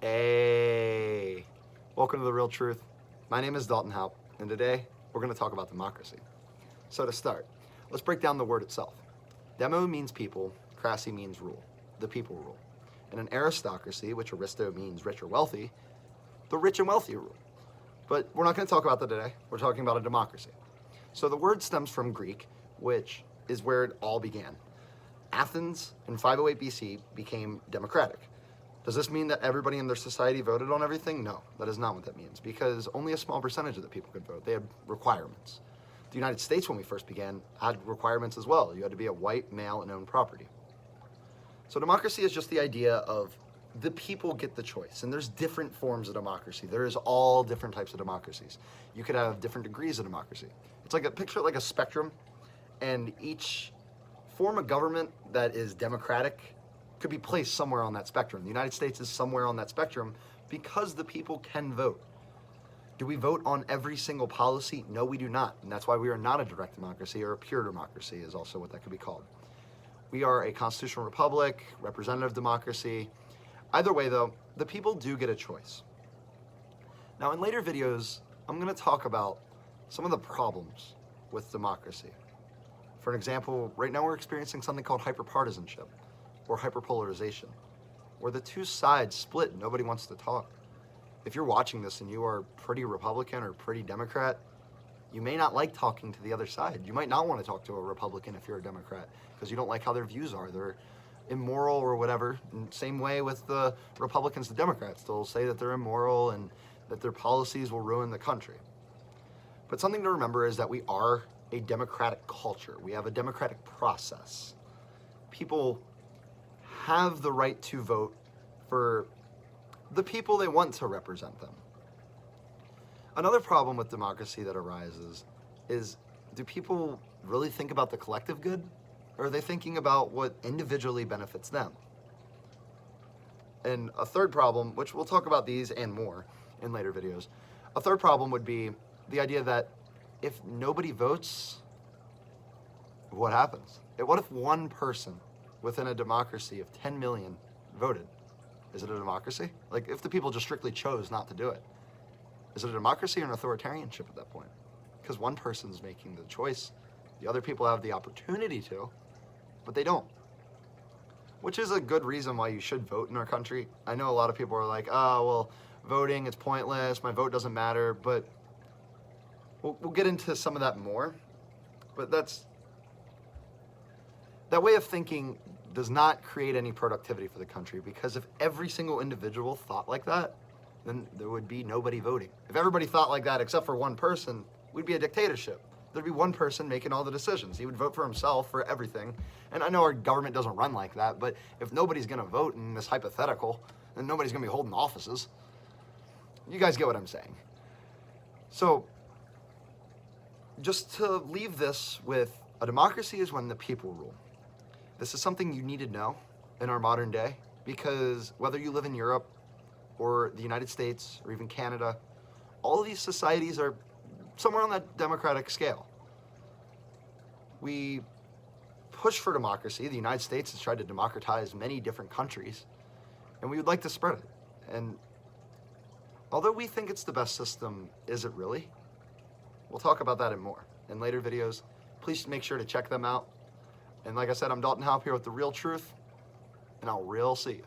Hey, welcome to The Real Truth. My name is Dalton Haupt, and today we're going to talk about democracy. So to start, let's break down the word itself. Demo means people, cracy means rule. The people rule. In an aristocracy, which aristo means rich or wealthy, the rich and wealthy rule. But we're not going to talk about that today. We're talking about a democracy. So the word stems from Greek, which is where it all began. Athens in 508 BC became democratic. Does this mean that everybody in their society voted on everything? No, that is not what that means, because only a small percentage of the people could vote. They had requirements. The United States, when we first began, had requirements as well. You had to be a white male and own property. So democracy is just the idea of the people get the choice, and there's different forms of democracy. There is all different types of democracies. You could have different degrees of democracy. It's like picture it like a spectrum, and each form of government that is democratic could be placed somewhere on that spectrum. The United States is somewhere on that spectrum because the people can vote. Do we vote on every single policy? No, we do not. And that's why we are not a direct democracy, or a pure democracy is also what that could be called. We are a constitutional republic, representative democracy. Either way though, the people do get a choice. Now in later videos, I'm gonna talk about some of the problems with democracy. For an example, right now we're experiencing something called hyperpartisanship, or hyperpolarization, where the two sides split and nobody wants to talk. If you're watching this and you are pretty Republican or pretty Democrat, you may not like talking to the other side. You might not want to talk to a Republican if you're a Democrat, because you don't like how their views are. They're immoral or whatever. And same way with the Republicans, the Democrats. They'll say that they're immoral and that their policies will ruin the country. But something to remember is that we are a democratic culture. We have a democratic process. People have the right to vote for the people they want to represent them. Another problem with democracy that arises is, do people really think about the collective good, or are they thinking about what individually benefits them? And a third problem, which we'll talk about these and more in later videos, a third problem would be the idea that if nobody votes, what happens? What if one person within a democracy of 10 million voted? Is it a democracy? Like, if the people just strictly chose not to do it, is it a democracy or an authoritarianship at that point? Because one person's making the choice, the other people have the opportunity to, but they don't. Which is a good reason why you should vote in our country. I know a lot of people are like, oh, well, voting, it's pointless, my vote doesn't matter, but we'll get into some of that more. But that way of thinking does not create any productivity for the country, because if every single individual thought like that, then there would be nobody voting. If everybody thought like that except for one person, we'd be a dictatorship. There'd be one person making all the decisions. He would vote for himself for everything. And I know our government doesn't run like that, but if nobody's gonna vote in this hypothetical, then nobody's gonna be holding offices. You guys get what I'm saying. So, just to leave this with, a democracy is when the people rule. This is something you need to know in our modern day, because whether you live in Europe or the United States or even Canada, all of these societies are somewhere on that democratic scale. We push for democracy. The United States has tried to democratize many different countries, and we would like to spread it. And although we think it's the best system, is it really? We'll talk about that and more in later videos. Please make sure to check them out. And like I said, I'm Dalton Haupt here with The Real Truth, and I'll real see you.